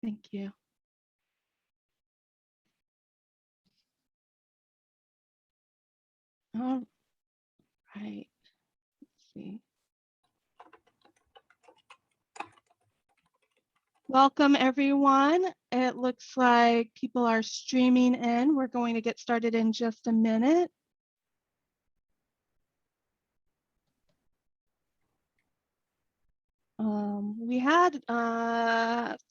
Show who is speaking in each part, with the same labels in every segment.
Speaker 1: Thank you. All right. Let's see. Welcome, everyone. It looks like people are streaming in. We're going to get started in just a minute. We had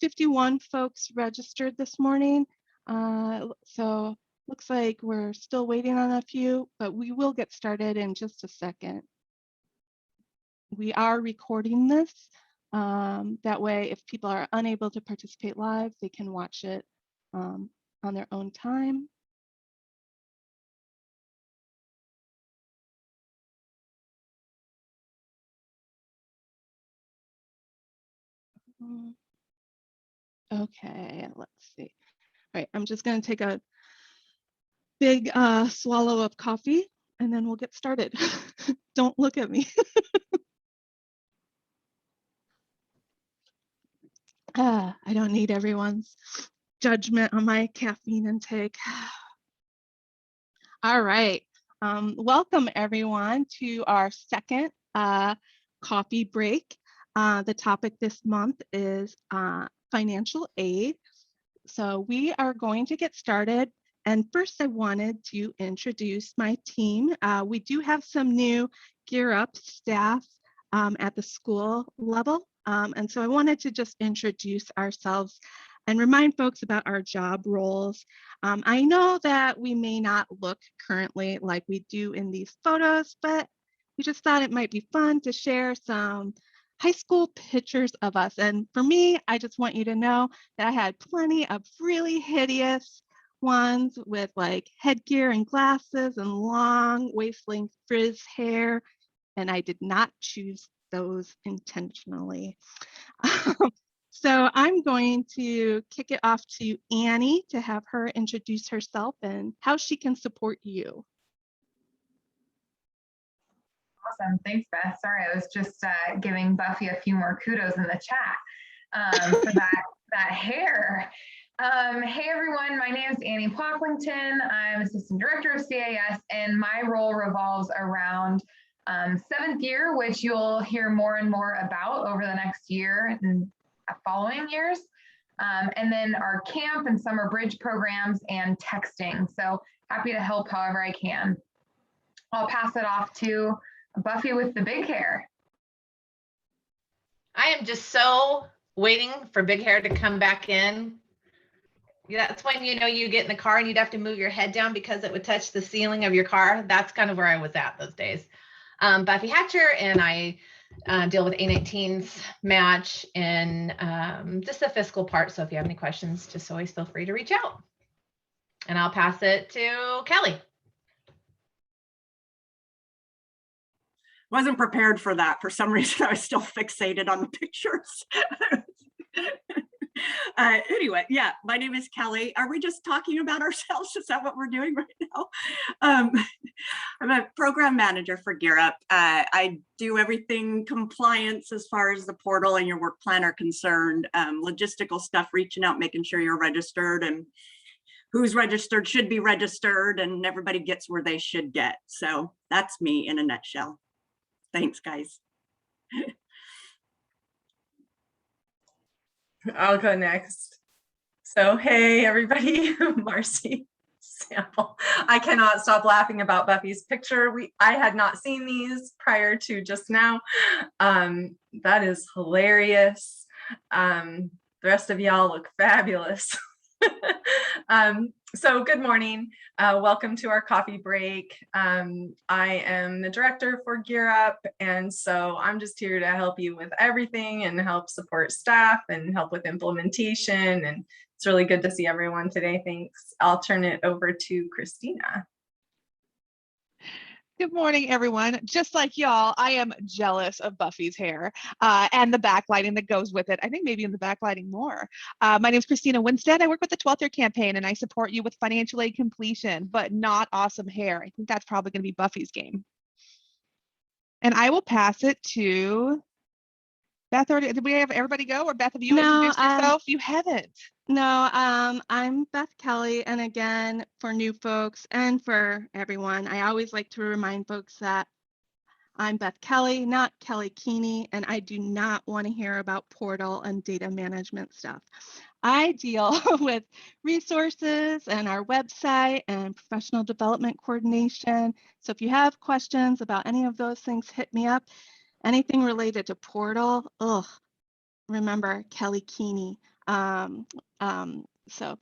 Speaker 1: 51 folks registered this morning. So looks like we're still waiting on a few, but we will get started in just a second. We are recording this. That way, if people are unable to participate live, they can watch it on their own time. Okay, let's see. All right, I'm just going to take a big swallow of coffee and then we'll get started. Don't look at me. I don't need everyone's judgment on my caffeine intake. All right. Welcome everyone to our second coffee break. The topic this month is financial aid. So we are going to get started. And first I wanted to introduce my team. We do have some new Gear Up staff at the school level. And so I wanted to just introduce ourselves and remind folks about our job roles. I know that we may not look currently like we do in these photos, but we just thought it might be fun to share some high school pictures of us. And for me, I just want you to know that I had plenty of really hideous ones with like headgear and glasses and long waist-length frizz hair, and I did not choose those intentionally. So I'm going to kick it off to Annie to have her introduce herself and how she can support you.
Speaker 2: Awesome. Thanks, Beth. Sorry, I was just giving Buffy a few more kudos in the chat for that hair. Hey, everyone. My name is Annie Pocklington. I'm Assistant Director of CAS, and my role revolves around 7th year, which you'll hear more and more about over the next year and following years. And then our camp and summer bridge programs and texting. So happy to help however I can. I'll pass it off to Buffy with the big hair.
Speaker 3: I am just so waiting for big hair to come back in. That's when you know you get in the car and you'd have to move your head down because it would touch the ceiling of your car. That's kind of where I was at those days. Buffy Hatcher, and I deal with A19's match and just the fiscal part. So if you have any questions, just always feel free to reach out. And I'll pass it to Kelly.
Speaker 4: Wasn't prepared for that. For some reason, I was still fixated on the pictures. Anyway, yeah, my name is Kelly. Are we just talking about ourselves? Is that what we're doing right now? I'm a program manager for Gear Up. I do everything compliance as far as the portal and your work plan are concerned, logistical stuff, reaching out, making sure you're registered, and who's registered should be registered, and everybody gets where they should get. So that's me in a nutshell. Thanks, guys.
Speaker 5: I'll go next. So, hey, everybody, Marcy Sample. I cannot stop laughing about Buffy's picture. I had not seen these prior to just now. That is hilarious. The rest of y'all look fabulous. So good morning. Welcome to our coffee break. I am the director for Gear Up, and so I'm just here to help you with everything and help support staff and help with implementation. And it's really good to see everyone today. Thanks. I'll turn it over to Christina.
Speaker 1: Good morning, everyone. Just like y'all, I am jealous of Buffy's hair and the backlighting that goes with it. I think maybe in the backlighting more. My name is Christina Winstead. I work with the 12th year campaign and I support you with financial aid completion, but not awesome hair. I think that's probably going to be Buffy's game. And I will pass it to Beth, already, did we have everybody go, or Beth, have you
Speaker 2: No,
Speaker 1: introduced yourself? You haven't.
Speaker 2: No, I'm Beth Kelly, and again, for new folks and for everyone, I always like to remind folks that I'm Beth Kelly, not Kelly Keeney, and I do not want to hear about portal and data management stuff. I deal with resources and our website and professional development coordination. So if you have questions about any of those things, hit me up. Anything related to portal, remember Kelly Keeney. So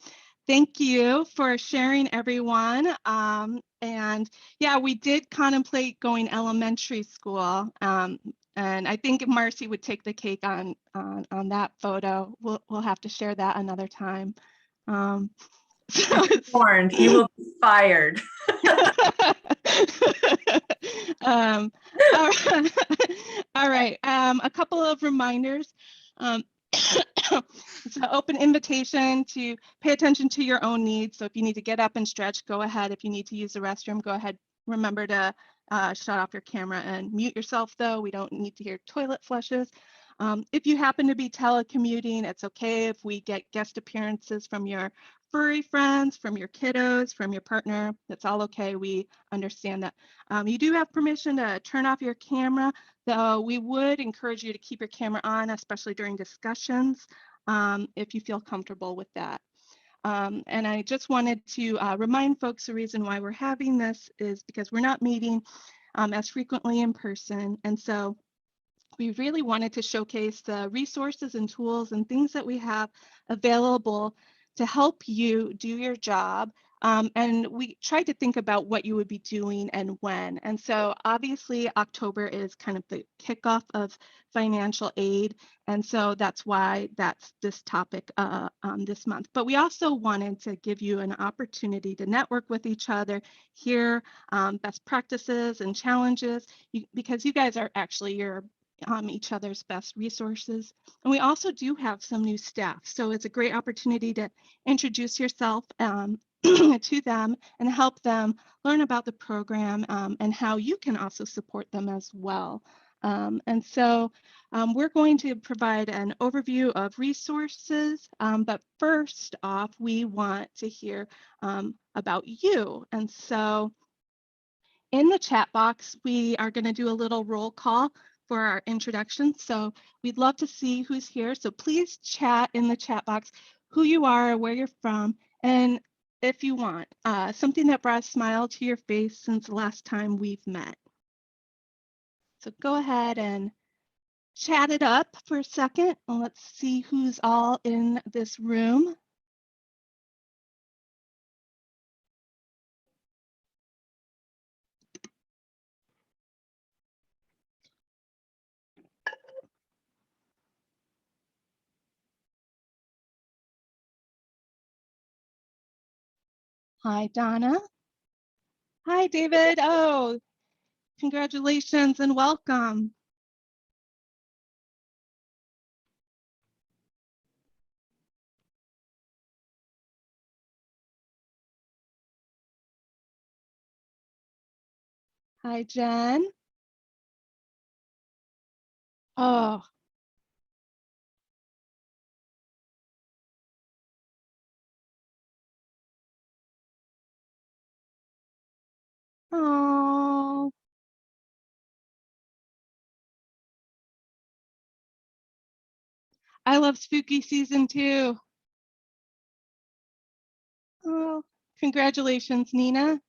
Speaker 2: thank you for sharing, everyone. And yeah, we did contemplate going elementary school. And I think Marcy would take the cake on that photo. We'll have to share that another time. So
Speaker 5: Warned, you will be fired.
Speaker 2: all right. All right. A couple of reminders. It's an open invitation to pay attention to your own needs. So if you need to get up and stretch, go ahead. If you need to use the restroom, go ahead. Remember to shut off your camera and mute yourself, though. We don't need to hear toilet flushes. If you happen to be telecommuting, it's okay if we get guest appearances from your furry friends, from your kiddos, from your partner. That's all okay. We understand that. You do have permission to turn off your camera, though we would encourage you to keep your camera on, especially during discussions, if you feel comfortable with that. And I just wanted to remind folks the reason why we're having this is because we're not meeting as frequently in person. And so we really wanted to showcase the resources and tools and things that we have available to help you do your job. And we tried to think about what you would be doing and when. And so obviously October is kind of the kickoff of financial aid. And so that's why that's this topic this month. But we also wanted to give you an opportunity to network with each other, hear best practices and challenges, because you guys are actually your each other's best resources. And we also do have some new staff. So it's a great opportunity to introduce yourself to them and help them learn about the program and how you can also support them as well. And so we're going to provide an overview of resources, but first off, we want to hear about you. And so in the chat box, we are going to do a little roll call for our introduction. So we'd love to see who's here. So please chat in the chat box who you are, where you're from, and if you want, something that brought a smile to your face since the last time we've met. So go ahead and chat it up for a second. And let's see who's all in this room. Hi, Donna. Hi, David. Oh, congratulations and welcome. Hi, Jen. Oh, oh. I love spooky season too. Oh, congratulations, Nina.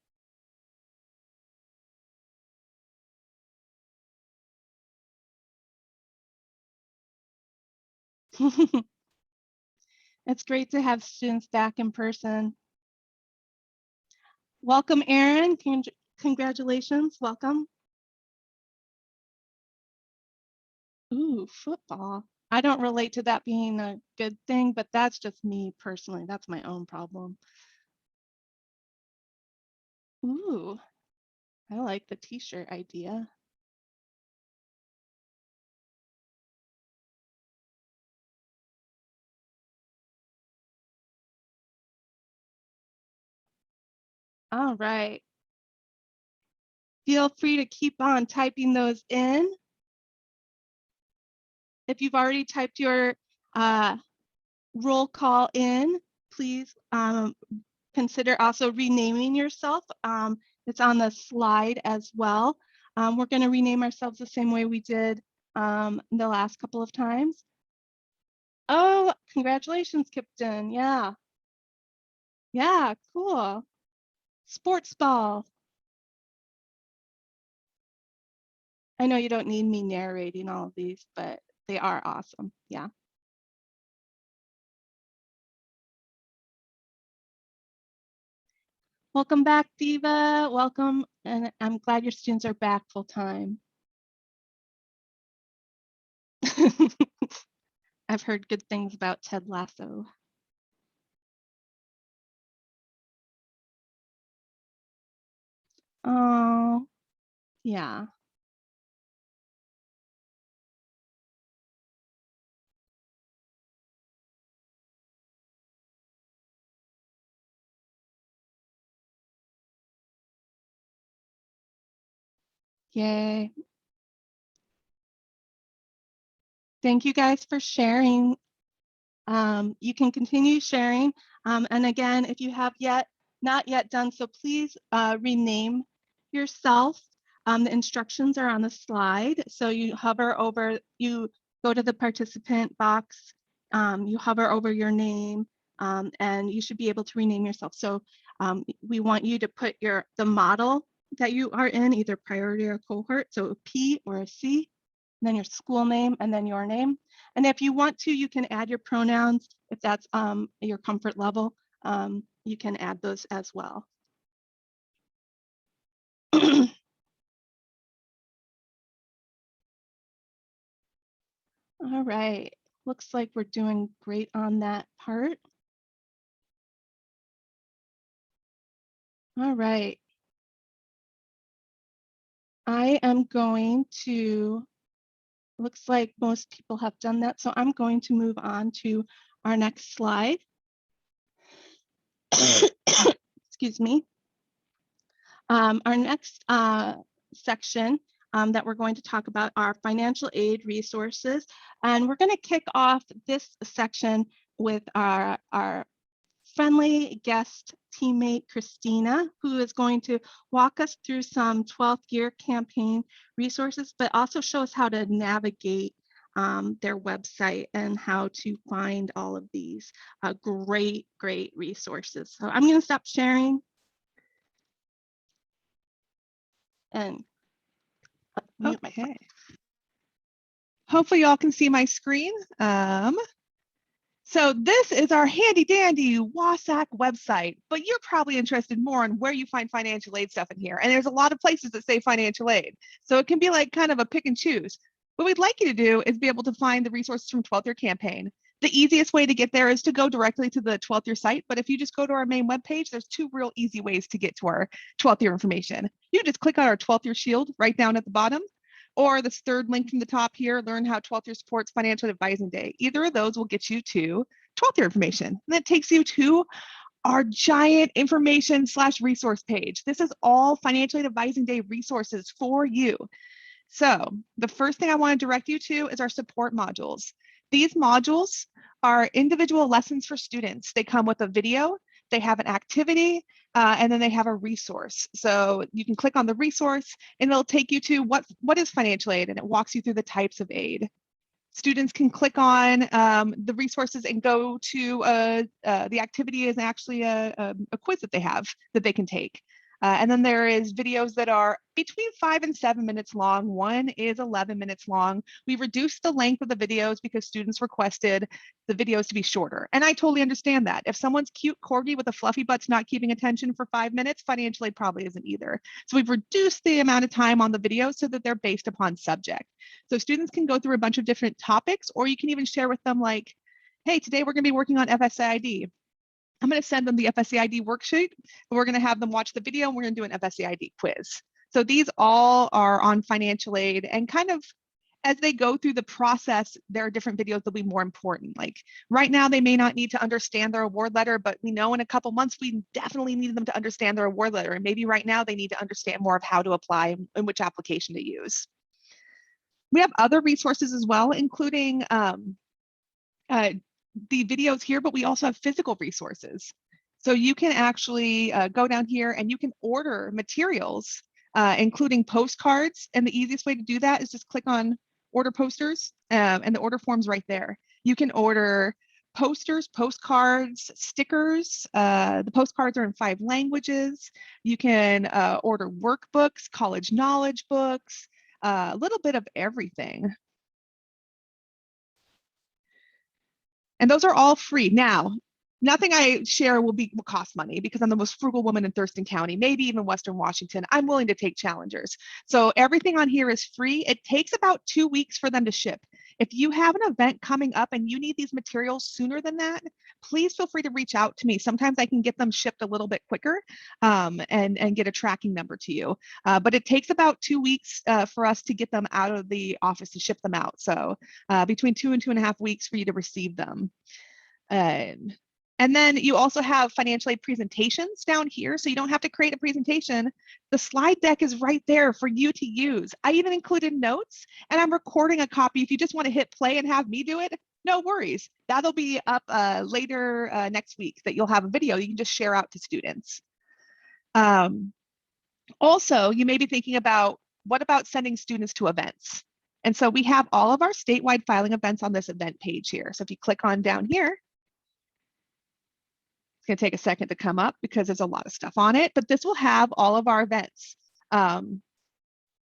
Speaker 2: It's great to have students back in person. Welcome, Erin. Congratulations. Welcome. Ooh, football. I don't relate to that being a good thing, but that's just me personally. That's my own problem. Ooh, I like the t-shirt idea. All right. Feel free to keep on typing those in.
Speaker 1: if you've already typed your roll call in, please consider also renaming yourself. It's on the slide as well. We're going to rename ourselves the same way we did the last couple of times. Oh, congratulations, Kipton. Yeah. Yeah, cool. Sports ball. I know you don't need me narrating all of these, but they are awesome. Yeah. Welcome back, Diva. Welcome. And I'm glad your students are back full time. I've heard good things about Ted Lasso. Oh, yeah. Yay. Thank you guys for sharing. You can continue sharing. And again, if you have not yet done so, please rename yourself. The instructions are on the slide. So you hover over, you go to the participant box, you hover over your name, and you should be able to rename yourself. So we want you to put the model that you are in, either priority or cohort, so a P or a C, and then your school name, and then your name. And if you want to, you can add your pronouns. If that's your comfort level, you can add those as well. All right, looks like we're doing great on that part. All right. I am going to, looks like most people have done that, so I'm going to move on to our next slide. Excuse me. Our next section that we're going to talk about are financial aid resources. And we're going to kick off this section with our friendly guest teammate, Christina, who is going to walk us through some 12th year campaign resources, but also show us how to navigate their website and how to find all of these great resources. So I'm going to stop sharing. And mute my phone.
Speaker 6: Okay. Hopefully y'all can see my screen. So this is our handy dandy WASAC website, but you're probably interested more in where you find financial aid stuff in here. And there's a lot of places that say financial aid. So it can be like kind of a pick and choose. What we'd like you to do is be able to find the resources from 12th year campaign. The easiest way to get there is to go directly to the 12th year site. But if you just go to our main webpage, there's two real easy ways to get to our 12th year information. You just click on our 12th year shield right down at the bottom, or this third link from the top here, learn how 12th year supports financial advising day. Either of those will get you to 12th year information. And that takes you to our giant information / resource page. This is all financial aid advising day resources for you. So the first thing I want to direct you to is our support modules. These modules are individual lessons for students. They come with a video, they have an activity, and then they have a resource. So you can click on the resource and it'll take you to what is financial aid, and it walks you through the types of aid. Students can click on the resources and go to the activity is actually a quiz that they have that they can take. And then there is videos that are between 5 and 7 minutes long. One is 11 minutes long. We reduced the length of the videos because students requested the videos to be shorter. And I totally understand that. If someone's cute corgi with a fluffy butt's not keeping attention for 5 minutes, financial aid probably isn't either. So we've reduced the amount of time on the videos so that they're based upon subject. So students can go through a bunch of different topics, or you can even share with them like, hey, today we're going to be working on FSAID. I'm going to send them the FSAID worksheet, and we're going to have them watch the video, and we're going to do an FSAID quiz. So these all are on financial aid, and kind of as they go through the process, there are different videos that'll be more important. Like right now, they may not need to understand their award letter, but we know in a couple months, we definitely need them to understand their award letter. And maybe right now they need to understand more of how to apply and which application to use. We have other resources as well, including the videos here, but we also have physical resources. So you can actually go down here and you can order materials, including postcards. And the easiest way to do that is just click on order posters, and the order form's right there. You can order posters, postcards, stickers. The postcards are in 5 languages. You can order workbooks, college knowledge books, a little bit of everything. And those are all free. Now, nothing I share will cost money because I'm the most frugal woman in Thurston County, maybe even Western Washington. I'm willing to take challengers. So everything on here is free. It takes about 2 weeks for them to ship. If you have an event coming up and you need these materials sooner than that, please feel free to reach out to me. Sometimes I can get them shipped a little bit quicker, and get a tracking number to you. But it takes about 2 weeks for us to get them out of the office to ship them out. So between 2 and 2.5 weeks for you to receive them. And then you also have financial aid presentations down here, so you don't have to create a presentation. The slide deck is right there for you to use. I even included notes, and I'm recording a copy. If you just want to hit play and have me do it, no worries. That'll be up later next week, that you'll have a video you can just share out to students. Also, you may be thinking about, what about sending students to events? And so we have all of our statewide filing events on this event page here. So if you click on down here, it's going to take a second to come up because there's a lot of stuff on it, but this will have all of our events. The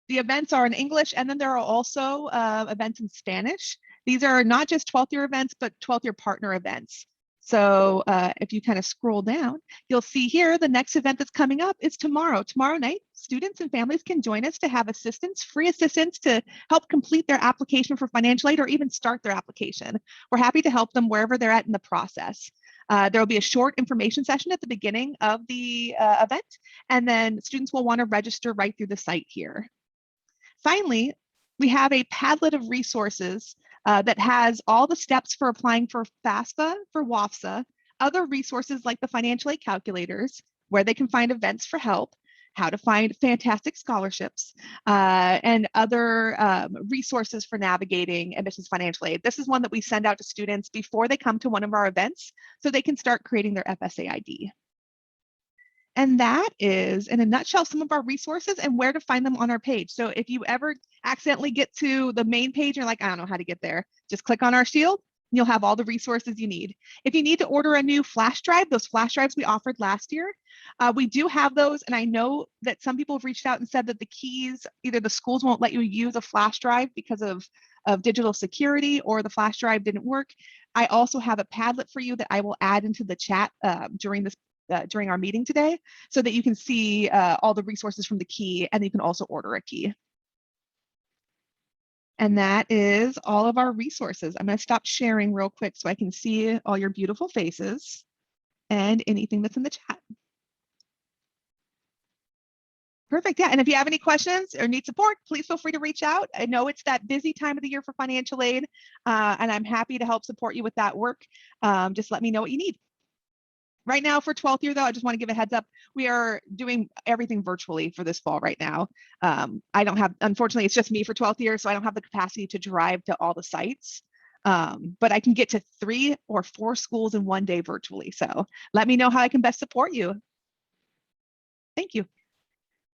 Speaker 6: events are in English, and then there are also events in Spanish. These are not just 12th year events, but 12th year partner events. So if you kind of scroll down, you'll see here the next event that's coming up is tomorrow. Tomorrow night, students and families can join us to have assistance, free assistance to help complete their application for financial aid or even start their application. We're happy to help them wherever they're at in the process. There will be a short information session at the beginning of the event, and then students will want to register right through the site here. Finally, we have a Padlet of resources that has all the steps for applying for FAFSA, for WAFSA, other resources like the financial aid calculators, where they can find events for help, how to find fantastic scholarships, and other resources for navigating admissions financial aid. This is one that we send out to students before they come to one of our events so they can start creating their FSA ID. And that is, in a nutshell, some of our resources and where to find them on our page. So if you ever accidentally get to the main page and you're like, I don't know how to get there, just click on our shield. And you'll have all the resources you need. If you need to order a new flash drive, those flash drives we offered last year, we do have those. And I know that some people have reached out and said that the keys, either the schools won't let you use a flash drive because of digital security, or the flash drive didn't work. I also have a Padlet for you that I will add into the chat during our meeting today, so that you can see all the resources from the key, and you can also order a key. And that is all of our resources. I'm going to stop sharing real quick so I can see all your beautiful faces and anything that's in the chat. Perfect. Yeah. And if you have any questions or need support, please feel free to reach out. I know it's that busy time of the year for financial aid, and I'm happy to help support you with that work. Just let me know what you need. Right now for 12th year, though, I just want to give a heads up. We are doing everything virtually for this fall right now. I don't have, unfortunately, it's just me for 12th year, so I don't have the capacity to drive to all the sites. But I can get to 3 or 4 schools in one day virtually. So let me know how I can best support you. Thank you.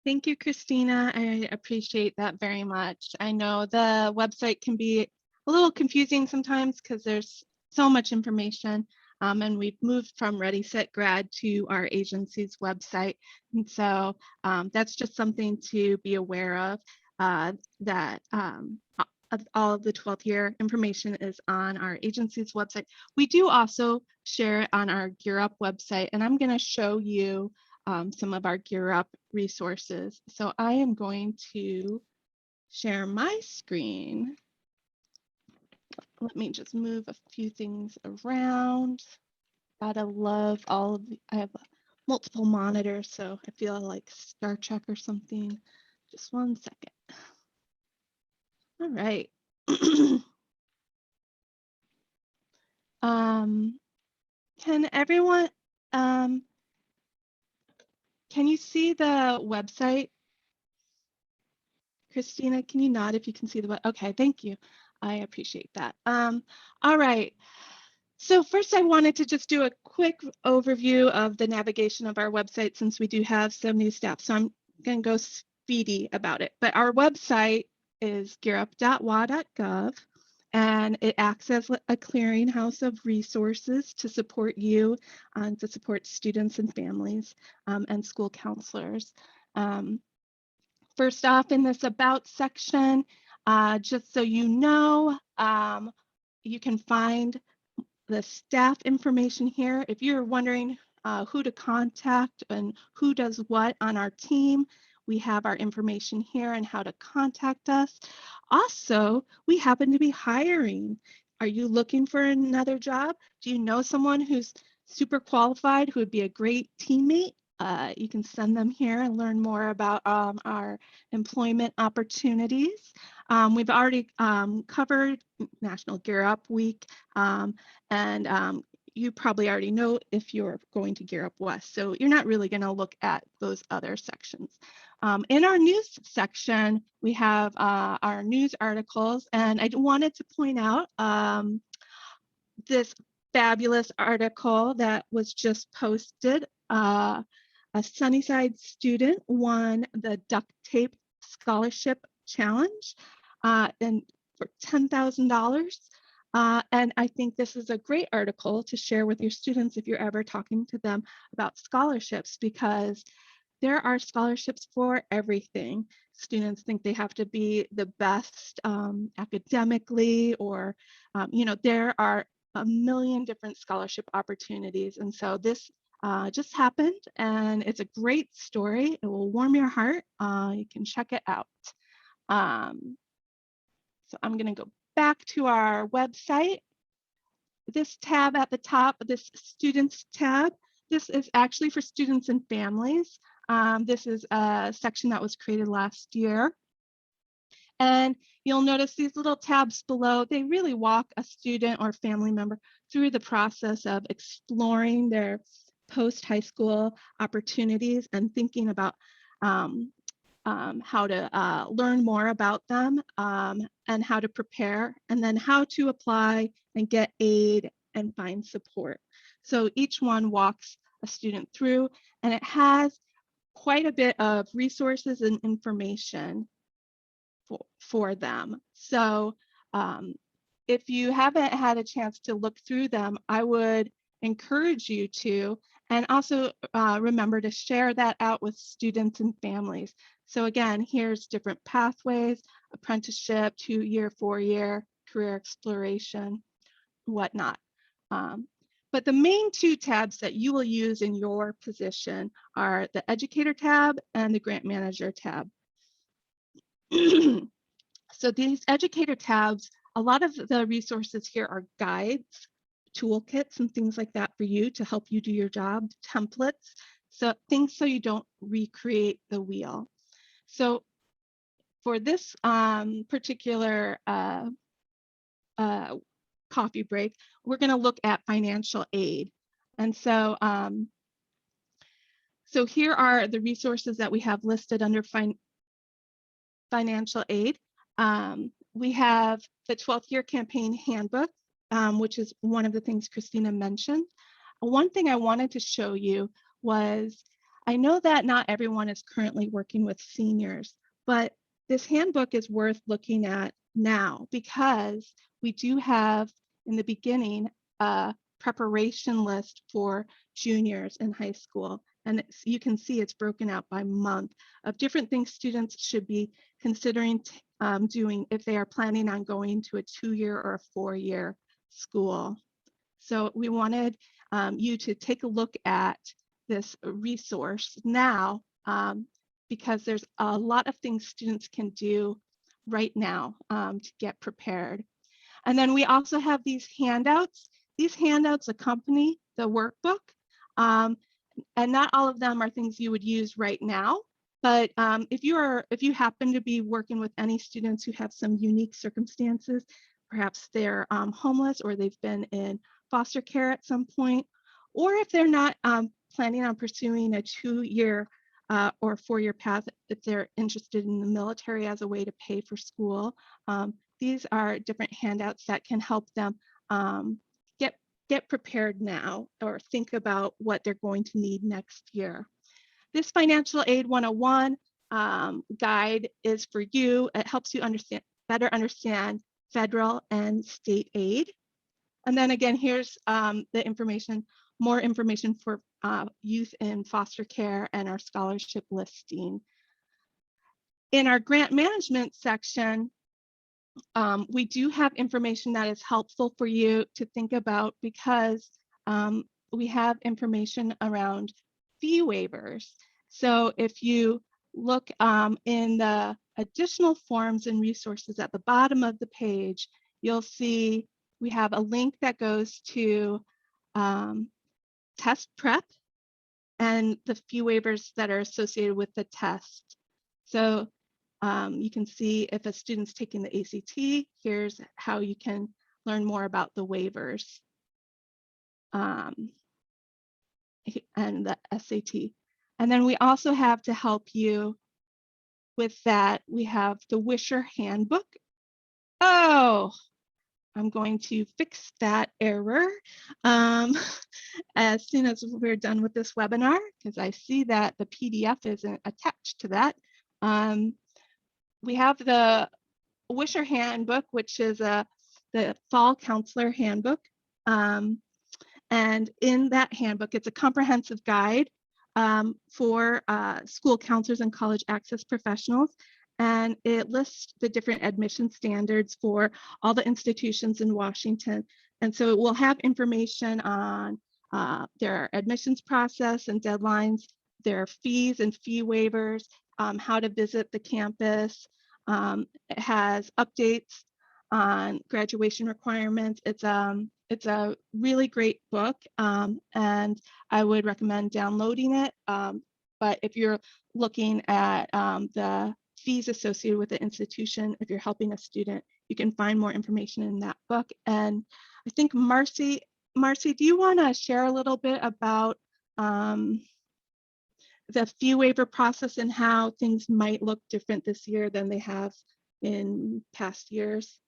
Speaker 1: Thank you, Christina. I appreciate that very much. I know the website can be a little confusing sometimes because there's so much information. And we've moved from Ready, Set, Grad to our agency's website. And so that's just something to be aware of, that all of the 12th year information is on our agency's website. We do also share it on our Gear Up website, and I'm going to show you some of our Gear Up resources. So I am going to share my screen. Let me just move a few things around. Gotta love all of the, I have multiple monitors, so I feel like Star Trek or something. Just one second. All right. Can everyone, can you see the website? Christina, can you nod if you can see the button? Okay, thank you. I appreciate that. All right. So first I wanted to just do a quick overview of the navigation of our website since we do have some new staff. So I'm going to go speedy about it. But our website is gearup.wa.gov, and it acts as a clearinghouse of resources to support you and to support students and families and school counselors. First off, in this About section, just so you know, you can find the staff information here. If you're wondering who to contact and who does what on our team, we have our information here and how to contact us. Also, we happen to be hiring. Are you looking for another job? Do you know someone who's super qualified who would be a great teammate? You can send them here and learn more about our employment opportunities. We've already covered National Gear Up Week, and you probably already know if you're going to Gear Up West, so you're not really going to look at those other sections. In our news section, we have our news articles, and I wanted to point out this fabulous article that was just posted. A Sunnyside student won the duct tape scholarship challenge and for $10,000. And I think this is a great article to share with your students if you're ever talking to them about scholarships, because there are scholarships for everything. Students think they have to be the best academically, or, there are a million different scholarship opportunities. And so this just happened, and it's a great story. It will warm your heart. You can check it out. So I'm going to go back to our website. This tab at the top, this Students tab, this is actually for students and families. This is a section that was created last year. And you'll notice these little tabs below, they really walk a student or family member through the process of exploring their post-high school opportunities and thinking about how to learn more about them and how to prepare, and then how to apply and get aid and find support. So each one walks a student through, and it has quite a bit of resources and information for them. So if you haven't had a chance to look through them, I would encourage you to, and also remember to share that out with students and families. So again, here's different pathways: apprenticeship, 2-year, 4-year, career exploration, whatnot. But the main two tabs that you will use in your position are the Educator tab and the Grant Manager tab. So these Educator tabs, a lot of the resources here are guides, toolkits, and things like that for you to help you do your job, templates, so things so you don't recreate the wheel. So for this particular coffee break, we're going to look at financial aid. And so, so here are the resources that we have listed under financial aid. We have the 12th Year Campaign Handbook, which is one of the things Christina mentioned. One thing I wanted to show you was, I know that not everyone is currently working with seniors, but this handbook is worth looking at now, because we do have in the beginning a preparation list for juniors in high school. And you can see it's broken out by month of different things students should be considering doing if they are planning on going to a 2-year or a 4-year school. So we wanted you to take a look at this resource now, because there's a lot of things students can do right now to get prepared. And then we also have these handouts. These handouts accompany the workbook. And not all of them are things you would use right now, but if you happen to be working with any students who have some unique circumstances, perhaps they're homeless, or they've been in foster care at some point, or if they're not planning on pursuing a 2-year or four-year path if they're interested in the military as a way to pay for school. These are different handouts that can help them get prepared now or think about what they're going to need next year. This Financial Aid 101 guide is for you. It helps you better understand federal and state aid. And then again, here's the information, more information for youth in foster care and our scholarship listing. In our grant management section, we do have information that is helpful for you to think about because we have information around fee waivers. So if you look in the additional forms and resources at the bottom of the page, you'll see we have a link that goes to test prep and the fee waivers that are associated with the test. So you can see if a student's taking the ACT, here's how you can learn more about the waivers and the SAT. And then we also have to help you with that, we have the Wisher Handbook. Oh, I'm going to fix that error as soon as we're done with this webinar, because I see that the PDF isn't attached to that. We have the Wisher Handbook, which is the Fall Counselor Handbook. And in that handbook, it's a comprehensive guide for school counselors and college access professionals. And it lists the different admission standards for all the institutions in Washington. And so it will have information on their admissions process and deadlines, their fees and fee waivers, how to visit the campus. It has updates on graduation requirements. It's a really great book, and I would recommend downloading it. But if you're looking at the fees associated with the institution, if you're helping a student, you can find more information in that book. And I think Marcy, do you want to share a little bit about the fee waiver process and how things might look different this year than they have in past years?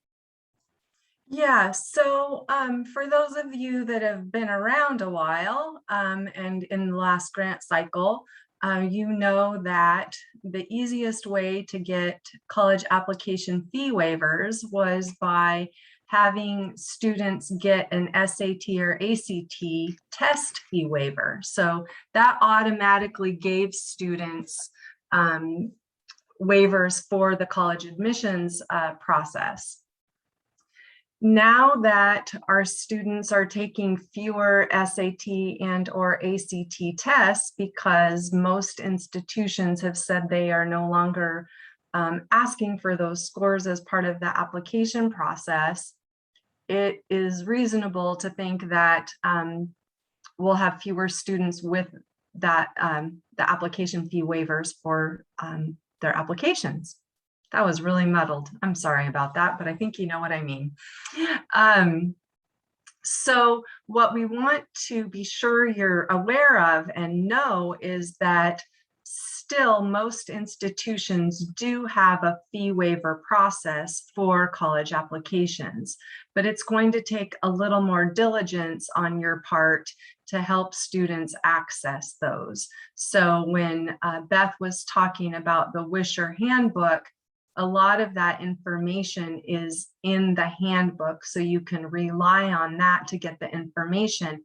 Speaker 5: Yeah, so for those of you that have been around a while and in the last grant cycle, you know that the easiest way to get college application fee waivers was by having students get an SAT or ACT test fee waiver. So that automatically gave students waivers for the college admissions process. Now that our students are taking fewer SAT and or ACT tests because most institutions have said they are no longer asking for those scores as part of the application process, it is reasonable to think that we'll have fewer students with that the application fee waivers for their applications. That was really muddled. I'm sorry about that, but I think you know what I mean. So what we want to be sure you're aware of and know is that still most institutions do have a fee waiver process for college applications, but it's going to take a little more diligence on your part to help students access those. So when Beth was talking about the Wisher Handbook, a lot of that information is in the handbook, so you can rely on that to get the information,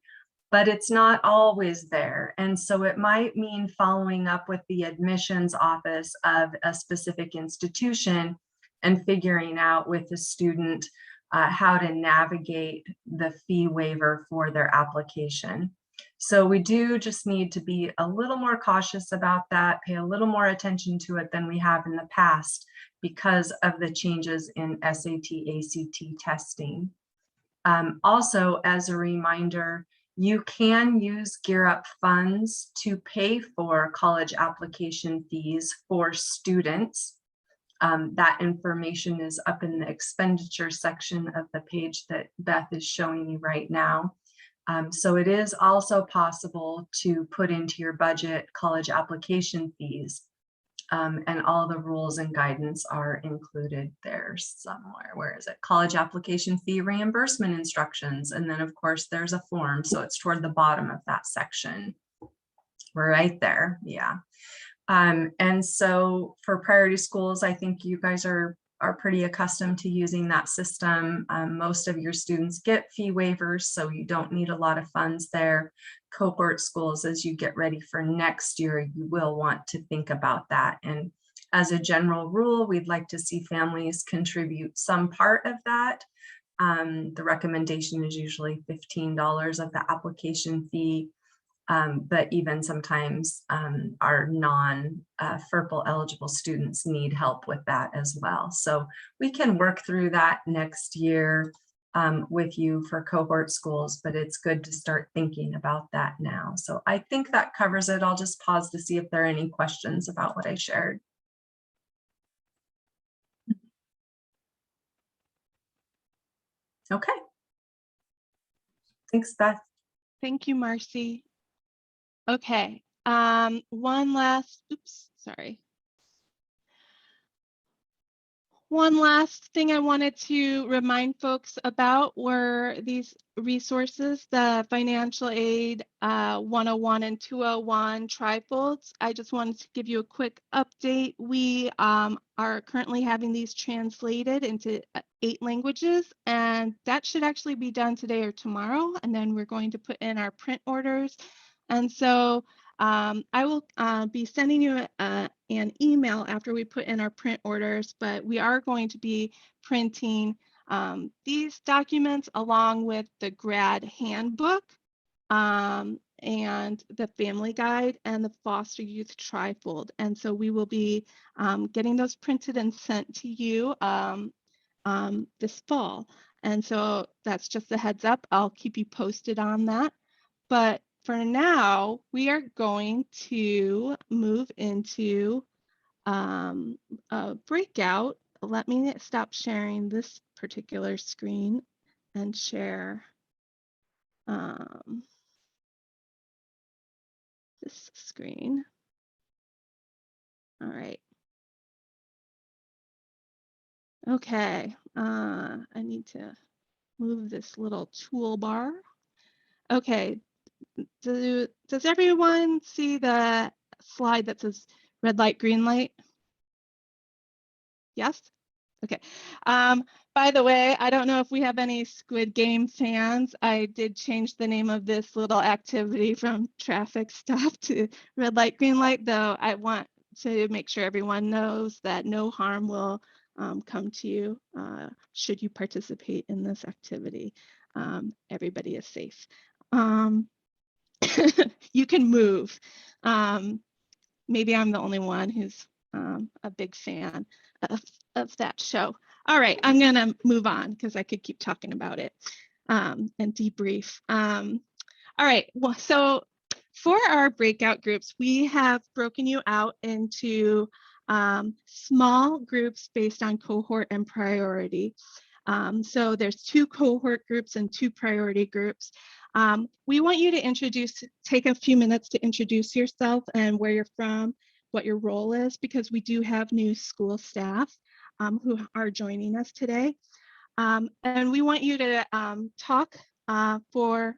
Speaker 5: but it's not always there. And so it might mean following up with the admissions office of a specific institution and figuring out with the student how to navigate the fee waiver for their application. So we do just need to be a little more cautious about that, pay a little more attention to it than we have in the past because of the changes in SAT, ACT testing. Also, as a reminder, you can use Gear Up funds to pay for college application fees for students. That information is up in the expenditure section of the page that Beth is showing you right now. So it is also possible to put into your budget college application fees. And all the rules and guidance are included there somewhere. Where is it? College application fee reimbursement instructions. And then of course there's a form. So it's toward the bottom of that section. Right there. Yeah. And so for priority schools, I think you guys are pretty accustomed to using that system. Most of your students get fee waivers, so you don't need a lot of funds there. Cohort schools, as you get ready for next year, you will want to think about that. And as a general rule, we'd like to see families contribute some part of that. The recommendation is usually $15 of the application fee. But even sometimes our non-FERPL eligible students need help with that as well. So we can work through that next year with you for cohort schools, but it's good to start thinking about that now. So I think that covers it. I'll just pause to see if there are any questions about what I shared. Okay. Thanks, Beth.
Speaker 1: Thank you, Marcy. Okay, one last thing I wanted to remind folks about were these resources, the financial aid 101 and 201 trifolds. I just wanted to give you a quick update. We are currently having these translated into 8 languages, and that should actually be done today or tomorrow. And then we're going to put in our print orders. And so I will be sending you an email after we put in our print orders, but we are going to be printing these documents along with the grad handbook and the family guide and the foster youth trifold. And so we will be getting those printed and sent to you this fall. And so that's just a heads up. I'll keep you posted on that. But for now, we are going to move into a breakout. Let me stop sharing this particular screen and share this screen. All right. Okay, I need to move this little toolbar. Okay, does everyone see the slide that says red light, green light? Yes? Okay. By the way, I don't know if we have any Squid Game fans. I did change the name of this little activity from traffic stop to red light, green light, though I want to make sure everyone knows that no harm will come to you should you participate in this activity. Everybody is safe. You can move. Maybe I'm the only one who's a big fan of that show. All right, I'm gonna move on because I could keep talking about it and debrief. All right, well, so for our breakout groups, we have broken you out into small groups based on cohort and priority. So there's 2 cohort groups and 2 priority groups. We want you to take a few minutes to introduce yourself and where you're from, what your role is, because we do have new school staff who are joining us today. And we want you to talk for,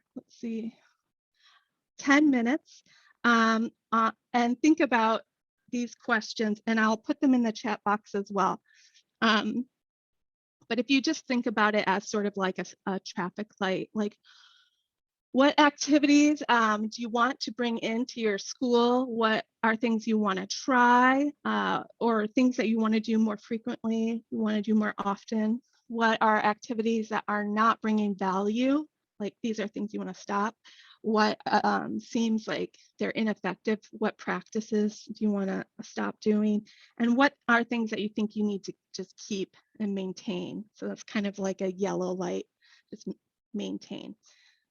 Speaker 1: 10 minutes and think about these questions, and I'll put them in the chat box as well. But if you just think about it as sort of like a traffic light, like what activities do you want to bring into your school? What are things you want to try or things that you want to do more frequently, you want to do more often? What are activities that are not bringing value? Like these are things you want to stop. What seems like they're ineffective? What practices do you want to stop doing? And what are things that you think you need to just keep and maintain? So that's kind of like a yellow light, just maintain.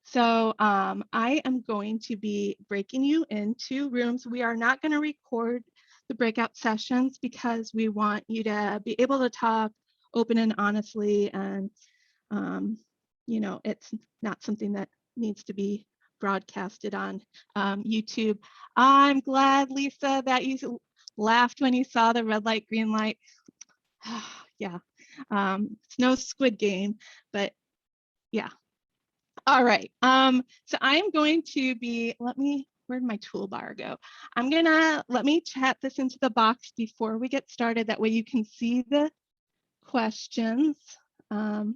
Speaker 1: So I am going to be breaking you into rooms. We are not going to record the breakout sessions because we want you to be able to talk open and honestly, and you know, it's not something that needs to be broadcasted on YouTube. I'm glad, Lisa, that you laughed when you saw the red light, green light. Yeah, it's no Squid Game, but yeah. All right. So I'm going to be, where'd my toolbar go? Let me chat this into the box before we get started. That way you can see the questions. Let's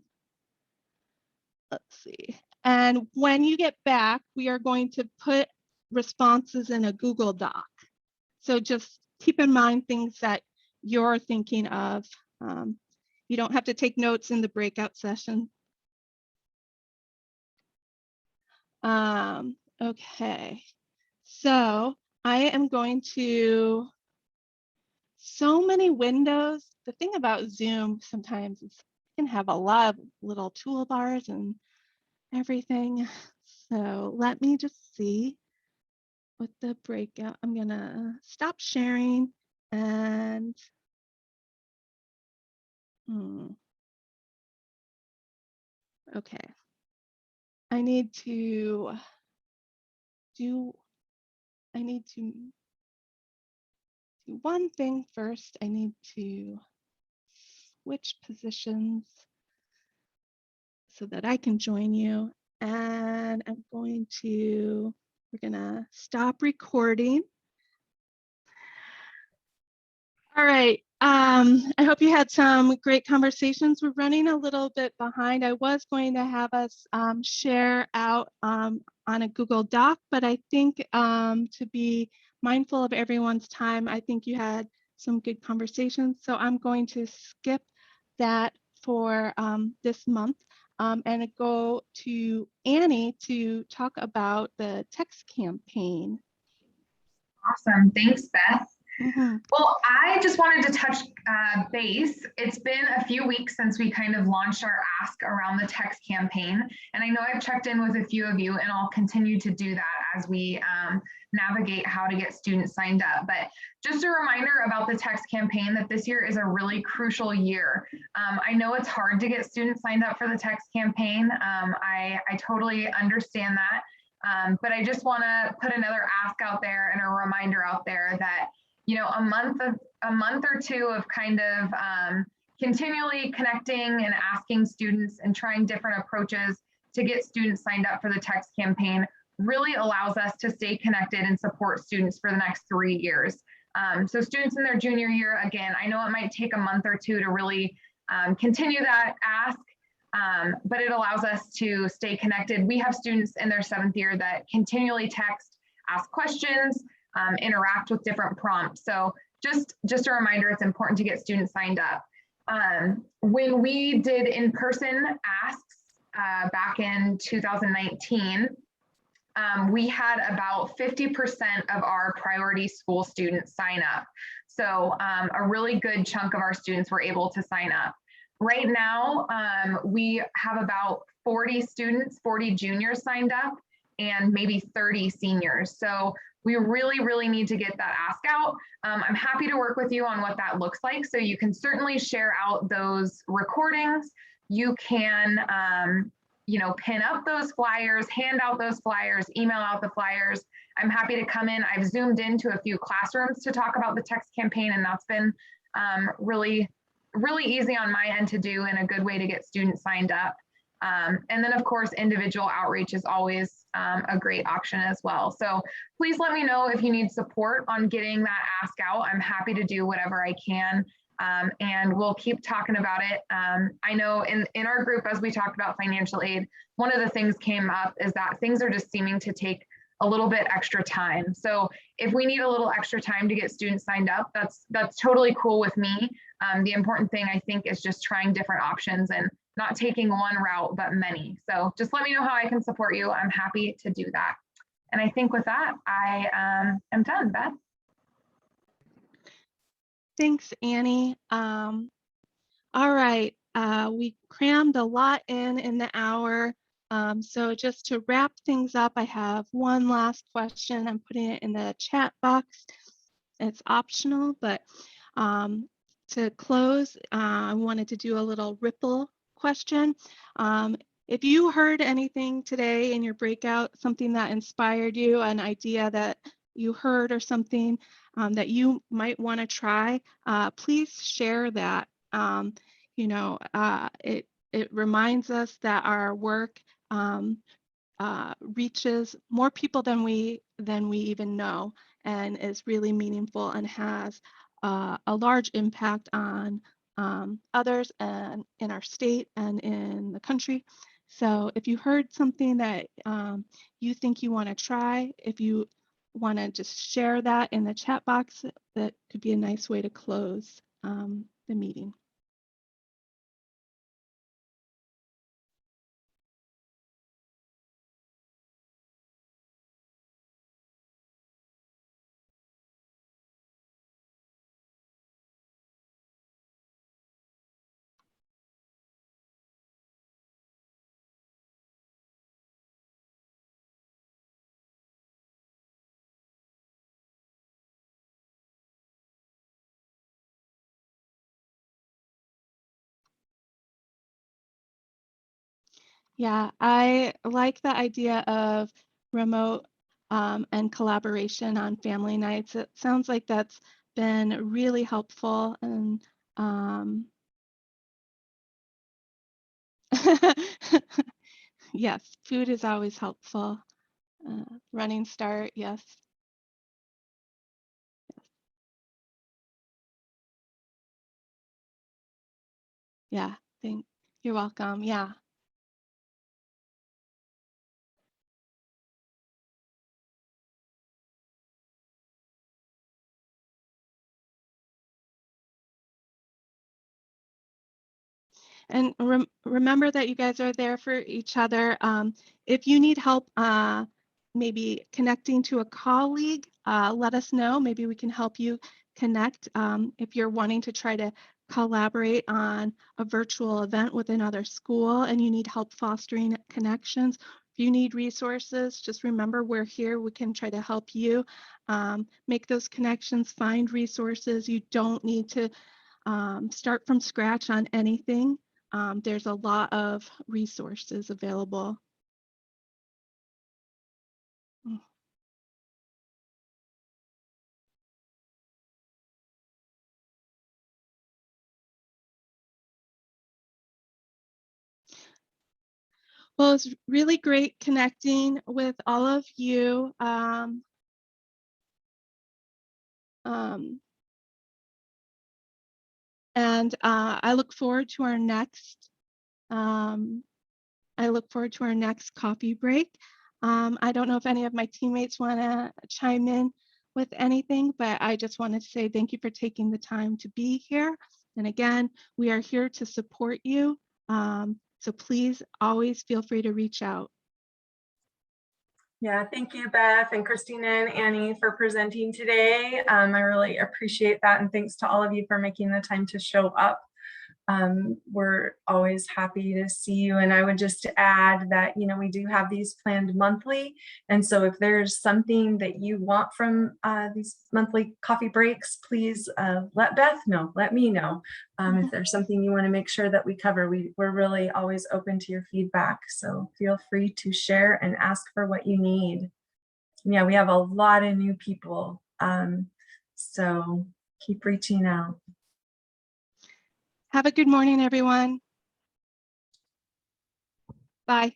Speaker 1: see. And when you get back, we are going to put responses in a Google Doc. So just keep in mind things that you're thinking of. You don't have to take notes in the breakout session. Okay, so I am going to, so many windows. The thing about Zoom sometimes is you can have a lot of little toolbars and everything. So let me just see what the breakout, I'm gonna stop sharing and okay. I need to do one thing first. I need to switch positions so that I can join you. And we're gonna stop recording. All right. I hope you had some great conversations. We're running a little bit behind. I was going to have us share out on a Google Doc, but I think to be mindful of everyone's time, I think you had some good conversations. So I'm going to skip that for this month and go to Annie to talk about the text campaign.
Speaker 2: Awesome. Thanks, Beth.
Speaker 1: Mm-hmm.
Speaker 2: Well, I just wanted to touch base. It's been a few weeks since we kind of launched our ask around the text campaign. And I know I've checked in with a few of you, and I'll continue to do that as we navigate how to get students signed up. But just a reminder about the text campaign that this year is a really crucial year. I know it's hard to get students signed up for the text campaign. I totally understand that. But I just want to put another ask out there and a reminder out there that, you know, a month or two of kind of continually connecting and asking students and trying different approaches to get students signed up for the text campaign really allows us to stay connected and support students for the next 3 years. So students in their junior year, again, I know it might take a month or two to really continue that ask, but it allows us to stay connected. We have students in their 7th year that continually text, ask questions, interact with different prompts. So just a reminder, it's important to get students signed up. When we did in-person asks back in 2019, we had about 50% of our priority school students sign up. So a really good chunk of our students were able to sign up. Right now, we have about 40 students, 40 juniors signed up, and maybe 30 seniors. So we really, really need to get that ask out. I'm happy to work with you on what that looks like. So you can certainly share out those recordings. You can, you know, pin up those flyers, hand out those flyers, email out the flyers. I'm happy to come in. I've zoomed into a few classrooms to talk about the text campaign, and that's been really easy on my end to do and a good way to get students signed up. And then of course, individual outreach is always a great option as well. So please let me know if you need support on getting that ask out. I'm happy to do whatever I can. And we'll keep talking about it. I know in our group, as we talked about financial aid, one of the things came up is that things are just seeming to take a little bit extra time. So if we need a little extra time to get students signed up, that's totally cool with me. The important thing, I think, is just trying different options and not taking one route, but many. So just let me know how I can support you. I'm happy to do that. And I think with that, I am done, Beth.
Speaker 1: Thanks, Annie. All right, we crammed a lot in the hour. So just to wrap things up, I have one last question. I'm putting it in the chat box. It's optional, but to close, I wanted to do a little ripple question. if you heard anything today in your breakout, something that inspired you, an idea that you heard or something that you might want to try, please share that. It reminds us that our work reaches more people than we even know, and is really meaningful and has a large impact on others and in our state and in the country. So if you heard something that you think you want to try, if you want to just share that in the chat box, that could be a nice way to close the meeting. Yeah, I like the idea of remote and collaboration on family nights. It sounds like that's been really helpful, and yes, food is always helpful. Running start, yes. Yeah, you're welcome. Yeah. And remember that you guys are there for each other. If you need help maybe connecting to a colleague, let us know. Maybe we can help you connect. If you're wanting to try to collaborate on a virtual event with another school and you need help fostering connections, if you need resources, just remember we're here. We can try to help you make those connections, find resources. You don't need to start from scratch on anything. There's a lot of resources available. Well, it's really great connecting with all of you. And I look forward to our next coffee break. I don't know if any of my teammates want to chime in with anything, but I just wanted to say thank you for taking the time to be here. And again, we are here to support you. So please always feel free to reach out.
Speaker 5: Yeah, thank you, Beth and Christina and Annie, for presenting today. I really appreciate that, and thanks to all of you for making the time to show up. We're always happy to see you, and I would just add that, you know, we do have these planned monthly, and so if there's something that you want from these monthly coffee breaks, please let Beth know, let me know. If there's something you want to make sure that we cover, we're really always open to your feedback, so feel free to share and ask for what you need. And yeah, we have a lot of new people, so keep reaching out.
Speaker 1: Have a good morning, everyone. Bye.